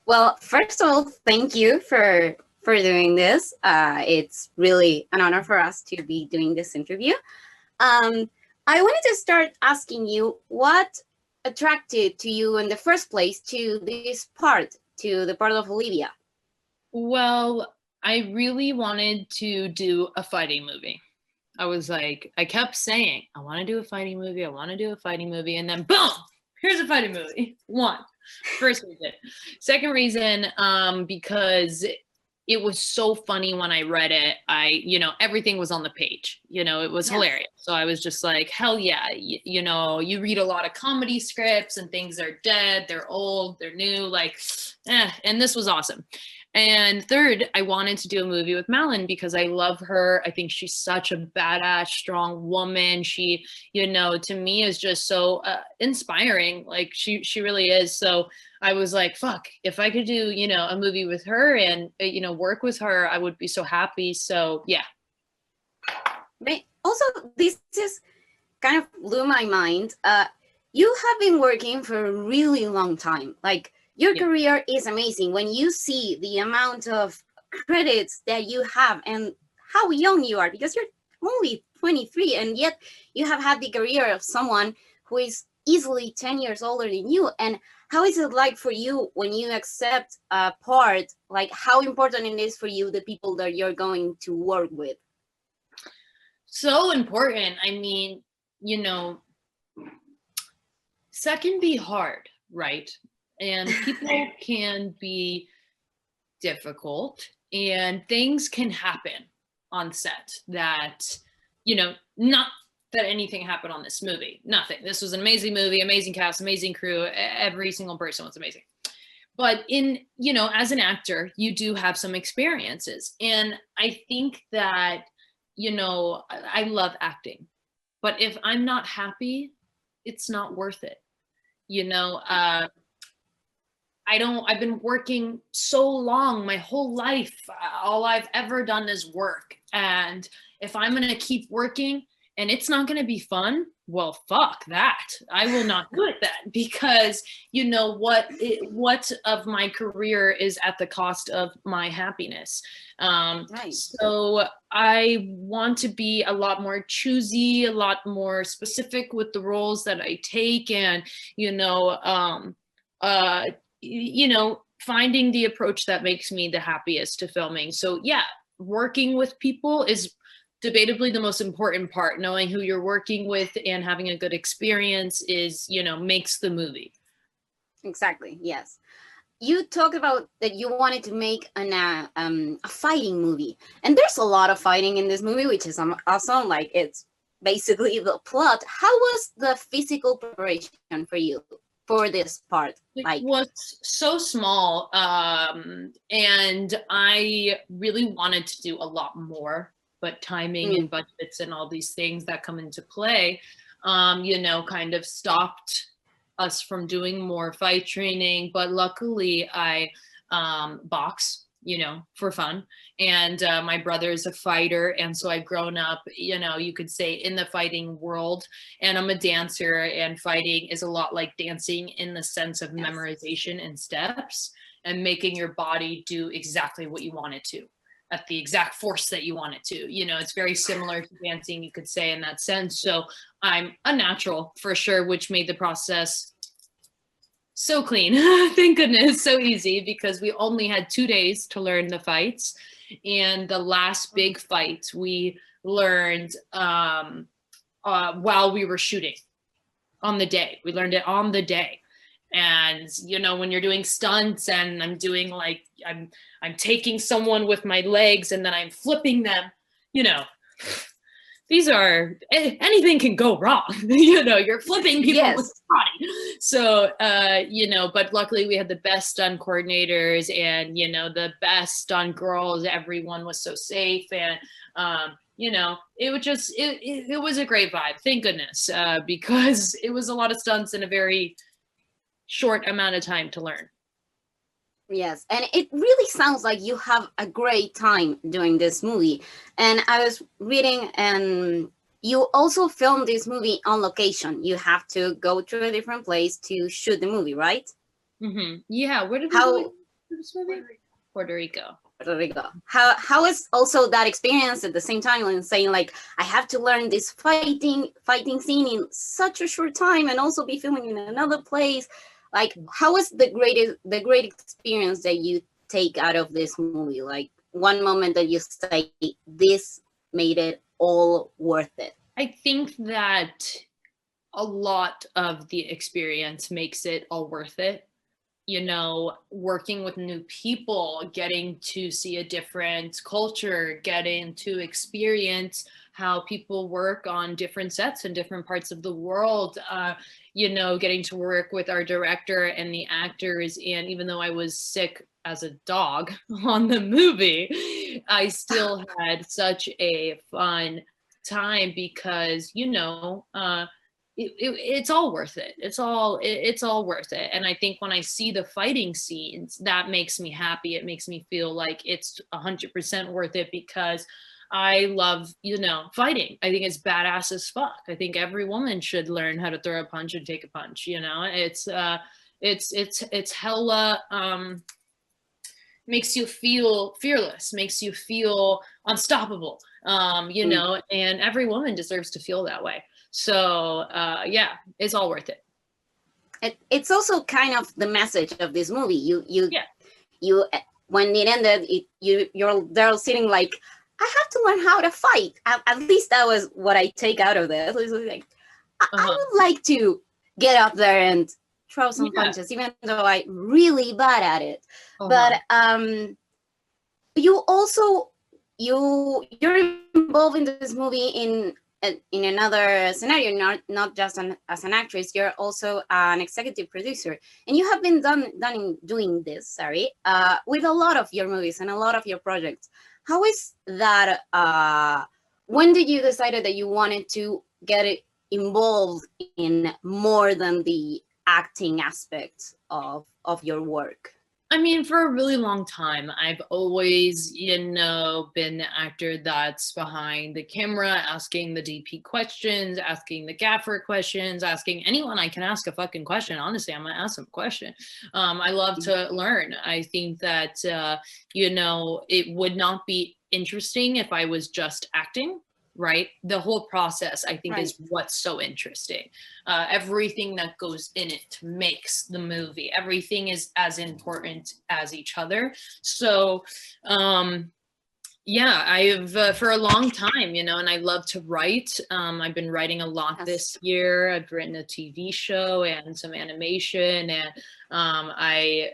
Well, first of all, thank you for doing this. It's really an honor for us to be doing this interview. Um, I wanted to start asking you what attracted to you in the first place to this part, to the part of Olivia. Well, I really wanted to do a fighting movie. I kept saying, I want to do a fighting movie. I want to do a fighting movie. And then boom, here's a fighting movie. One, first reason. Second reason, because it was so funny when I read it. Everything was on the page, it was hilarious. So I was just like, hell yeah. You read a lot of comedy scripts and things are dead, they're old, they're new, and this was awesome. And third, I wanted to do a movie with Malin because I love her. I think she's such a badass, strong woman. She, to me is just so inspiring. Like she really is. So I was like, fuck, if I could do, a movie with her and, work with her, I would be so happy. So yeah. But also, this is kind of blew my mind. You have been working for a really long time. Like, your career is amazing. When you see the amount of credits that you have and how young you are, because you're only 23, and yet you have had the career of someone who is easily 10 years older than you. And how is it like for you when you accept a part? Like, how important it is for you, the people that you're going to work with? So important. I mean, that can be hard, right? And people can be difficult and things can happen on set that, not that anything happened on this movie. Nothing. This was an amazing movie, amazing cast, amazing crew. Every single person was amazing. But as an actor, you do have some experiences. And I think that, I love acting. But if I'm not happy, it's not worth it. I've been working so long, my whole life. All I've ever done is work. And if I'm going to keep working and it's not going to be fun, well, fuck that. I will not do it then, because what of my career is at the cost of my happiness. Right. So I want to be a lot more choosy, a lot more specific with the roles that I take, and, finding the approach that makes me the happiest to filming. So yeah, working with people is debatably the most important part. Knowing who you're working with and having a good experience is, makes the movie. Exactly. Yes. You talked about that you wanted to make a fighting movie, and there's a lot of fighting in this movie, which is awesome. Like, it's basically the plot. How was the physical preparation for you for this part? It was so small, and I really wanted to do a lot more, but timing and budgets and all these things that come into play, kind of stopped us from doing more fight training. But luckily I box, for fun. And my brother is a fighter. And so I've grown up, you could say, in the fighting world. And I'm a dancer, and fighting is a lot like dancing in the sense of memorization and steps and making your body do exactly what you want it to at the exact force that you want it to. It's very similar to dancing, you could say, in that sense. So I'm a natural for sure, which made the process so clean. Thank goodness. So easy, because we only had 2 days to learn the fights. And the last big fight we learned while we were shooting on the day. We learned it on the day. And, when you're doing stunts and I'm doing I'm taking someone with my legs and then I'm flipping them, these are, anything can go wrong. You're flipping people with the body. So, but luckily we had the best stunt coordinators and, the best stunt girls. Everyone was so safe. And, it would just, it was a great vibe. Thank goodness, because it was a lot of stunts in a very short amount of time to learn. Yes, and it really sounds like you have a great time doing this movie. And I was reading, and you also filmed this movie on location. You have to go to a different place to shoot the movie, right? Mm-hmm. Yeah. Where did we go? this movie? Puerto Rico. Puerto Rico. How is also that experience at the same time and saying like, I have to learn this fighting scene in such a short time and also be filming in another place? Like, how is the great experience that you take out of this movie? Like one moment that you say, this made it all worth it. I think that a lot of the experience makes it all worth it. You know, working with new people, getting to see a different culture, getting to experience how people work on different sets in different parts of the world, you know, getting to work with our director and the actors. And even though I was sick as a dog on the movie, I still had such a fun time because, you know, it's all worth it. It's all worth it. And I think when I see the fighting scenes, that makes me happy. It makes me feel like it's 100% worth it because I love, you know, fighting. I think it's badass as fuck. I think every woman should learn how to throw a punch and take a punch. You know, it's hella makes you feel fearless, makes you feel unstoppable. You know, and every woman deserves to feel that way. So yeah, it's all worth it. It's also kind of the message of this movie. You when it ended, you're there sitting like, I have to learn how to fight. At least that was what I take out of this. It was like, I would like to get up there and throw some punches, even though I'm really bad at it. But you also you're involved in this movie in another scenario, not just as an actress. You're also an executive producer, and you have been doing this, with a lot of your movies and a lot of your projects. How is that? When did you decide that you wanted to get involved in more than the acting aspect of your work? I mean, for a really long time, I've always, you know, been the actor that's behind the camera, asking the DP questions, asking the gaffer questions, asking anyone I can ask a fucking question. Honestly, I'm gonna ask them a question. I love to learn. I think that, you know, it would not be interesting if I was just acting. Right? The whole process, I think, is what's so interesting. Everything that goes in it makes the movie. Everything is as important as each other. So, yeah, I've for a long time, you know, and I love to write. I've been writing a lot this year. I've written a TV show and some animation, and I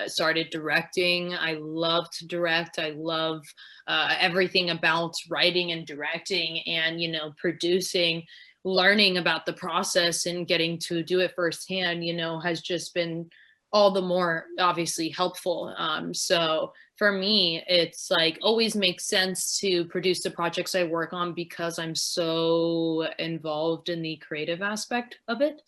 started directing. I love to direct. I love everything about writing and directing and, you know, producing. Learning about the process and getting to do it firsthand, you know, has just been all the more obviously helpful. So for me, it's like always makes sense to produce the projects I work on because I'm so involved in the creative aspect of it.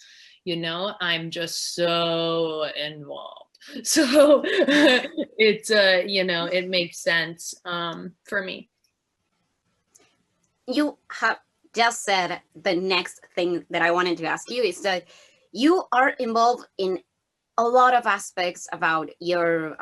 You know, I'm just so involved. So it's, you know, it makes sense for me. You have just said the next thing that I wanted to ask you is that you are involved in a lot of aspects about your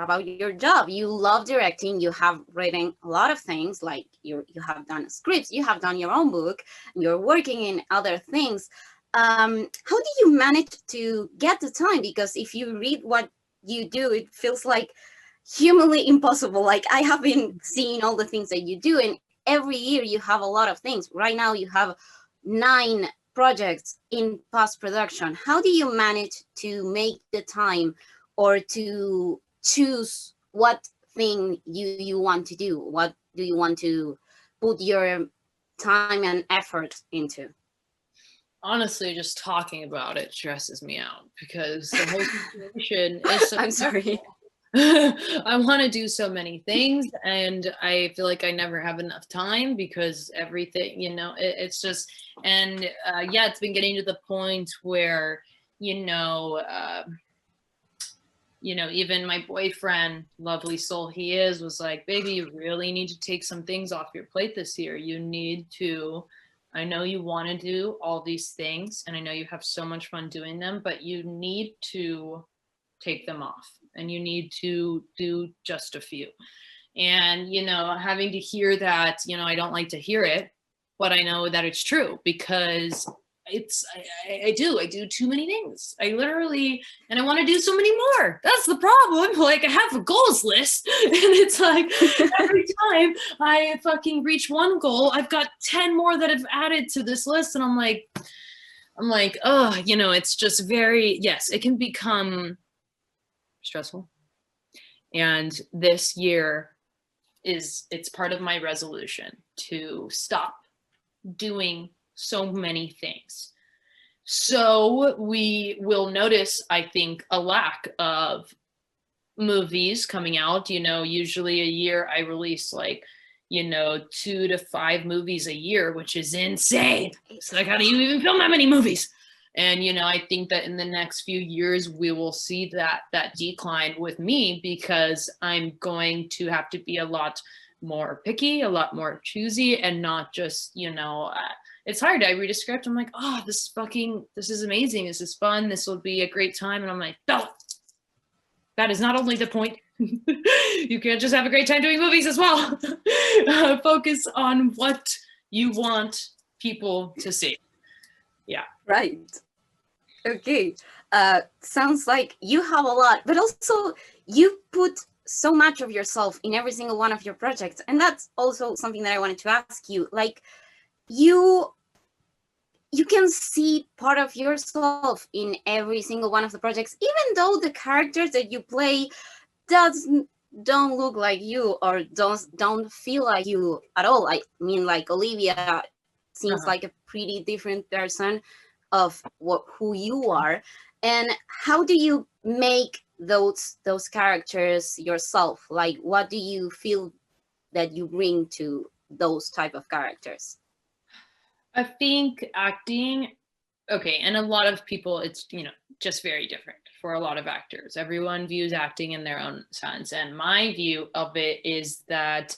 job. You love directing. You have written a lot of things, like you have done scripts, you have done your own book, and you're working in other things. How do you manage to get the time? Because if you read what you do, it feels like humanly impossible. Like I have been seeing all the things that you do, and every year you have a lot of things. Right now you have 9 projects in post-production. How do you manage to make the time or to choose what thing you want to do? What do you want to put your time and effort into? Honestly, just talking about it stresses me out because the whole situation is so I'm sorry. I want to do so many things and I feel like I never have enough time because everything, you know, it's just, and yeah, it's been getting to the point where, you know, even my boyfriend, lovely soul he is, was like, baby, you really need to take some things off your plate this year. You need to, I know you want to do all these things and I know you have so much fun doing them, but you need to take them off. and you need to do just a few. And, you know, having to hear that, you know, I don't like to hear it, but I know that it's true because I do too many things. I literally, and I want to do so many more. That's the problem. Like, I have a goals list and it's like every time I fucking reach one goal, I've got 10 more that I've added to this list. And I'm like, oh, you know, it's just very, yes, it can become stressful. And this year it's part of my resolution to stop doing so many things. So we will notice, I think, a lack of movies coming out. You know, usually a year I release like, you know, 2 to 5 movies a year, which is insane. It's like, how do you even film that many movies? And, you know, I think that in the next few years, we will see that decline with me because I'm going to have to be a lot more picky, a lot more choosy, and not just, you know, it's hard. I read a script. I'm like, oh, this is amazing. This is fun. This will be a great time. And I'm like, no, that is not only the point. You can't just have a great time doing movies as well. Focus on what you want people to see. Yeah. Right. Okay. Sounds like you have a lot, but also you put so much of yourself in every single one of your projects. And that's also something that I wanted to ask you. Like, you can see part of yourself in every single one of the projects, even though the characters that you play don't look like you or don't feel like you at all. I mean, like Olivia seems like a pretty different person of who you are. And how do you make those characters yourself? Like, what do you feel that you bring to those type of characters? I think acting, okay, and a lot of people, it's, you know, just very different for a lot of actors. Everyone views acting in their own sense. And my view of it is that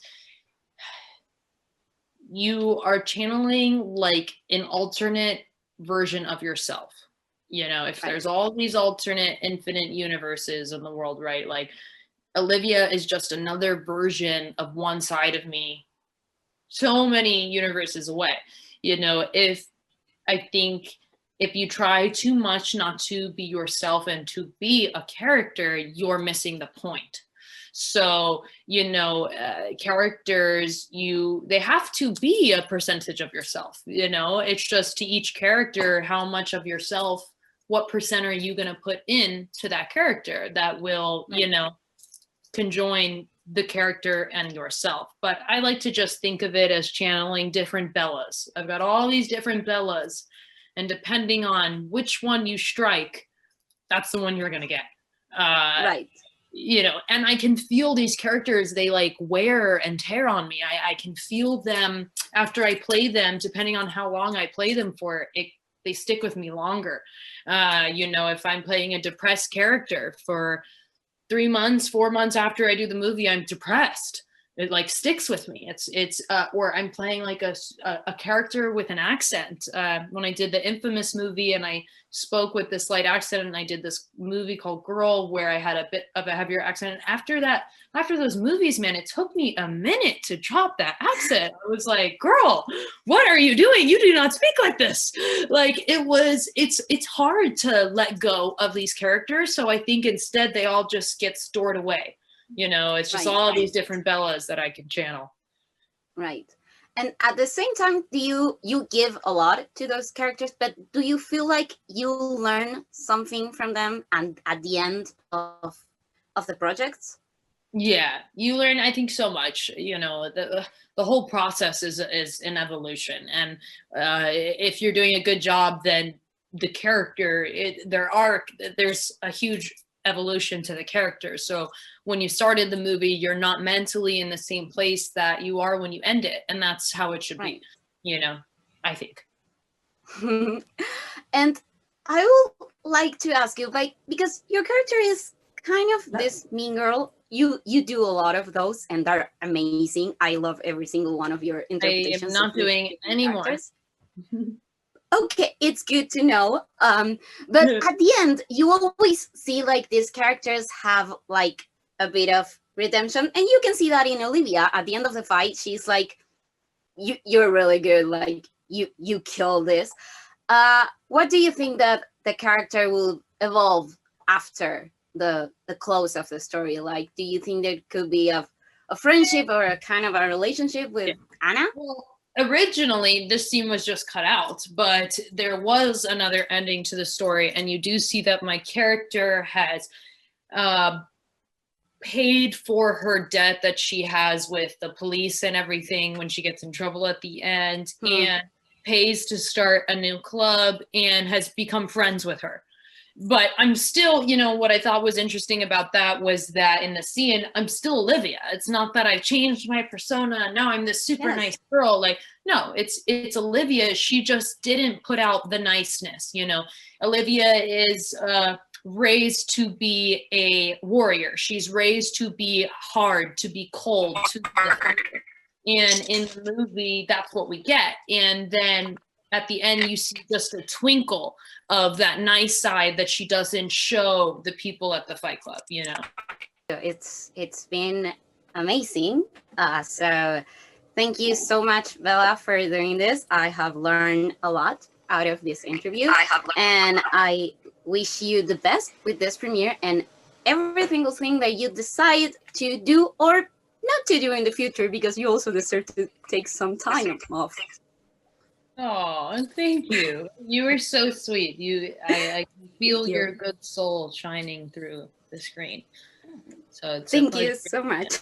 you are channeling like an alternate version of yourself. You know, if there's all these alternate infinite universes in the world, right? Like Olivia is just another version of one side of me so many universes away. You know, I think if you try too much not to be yourself and to be a character, you're missing the point. So, you know, characters, they have to be a percentage of yourself. You know, it's just to each character, how much of yourself, what percent are you going to put in to that character that will, you know, conjoin the character and yourself. But I like to just think of it as channeling different Bellas. I've got all these different Bellas, and depending on which one you strike, that's the one you're going to get. Right. You know, and I can feel these characters, they like wear and tear on me. I can feel them after I play them, depending on how long I play them for, they stick with me longer. You know, if I'm playing a depressed character for 3 months, 4 months after I do the movie, I'm depressed. It like sticks with me. It's or I'm playing like a character with an accent. When I did the Infamous movie and I spoke with this slight accent, and I did this movie called Girl where I had a bit of a heavier accent. And after those movies, man, it took me a minute to drop that accent. I was like, girl, what are you doing? You do not speak like this. Like it's hard to let go of these characters. So I think instead they all just get stored away. You know, it's just all these different Bellas that I can channel. Right. And at the same time, do you give a lot to those characters, but do you feel like you learn something from them and at the end of the projects? Yeah, you learn, I think, so much. You know, the whole process is an evolution. And if you're doing a good job, then the character, there's a huge evolution to the character. So when you started the movie, you're not mentally in the same place that you are when you end it, and that's how it should be, you know, I think. And I would like to ask you, like, because your character is kind of this mean girl, you do a lot of those and they're amazing. I love every single one of your interpretations. I am not doing any more. Okay, it's good to know. But at the end, you always see like these characters have like a bit of redemption, and you can see that in Olivia. At the end of the fight, she's like, you're really good. Like you kill this." What do you think that the character will evolve after the close of the story? Like, do you think there could be a friendship or a kind of a relationship with Anna? Well, originally this scene was just cut out, but there was another ending to the story, and you do see that my character has paid for her debt that she has with the police and everything when she gets in trouble at the end, and pays to start a new club and has become friends with her. But I'm still, you know, what I thought was interesting about that was that in the scene, I'm still Olivia. It's not that I've changed my persona. Now I'm this super nice girl. Like, no, it's Olivia. She just didn't put out the niceness, you know. Olivia is raised to be a warrior. She's raised to be hard, to be cold, to be defensive. And in the movie, that's what we get. And then at the end, you see just a twinkle of that nice side that she doesn't show the people at the fight club, you know. It's been amazing. So thank you so much, Bella, for doing this. I have learned a lot out of this interview, and I wish you the best with this premiere and every single thing that you decide to do or not to do in the future, because you also deserve to take some time off. Oh, thank you. You were so sweet. I feel your good soul shining through the screen. So it's thank you so much.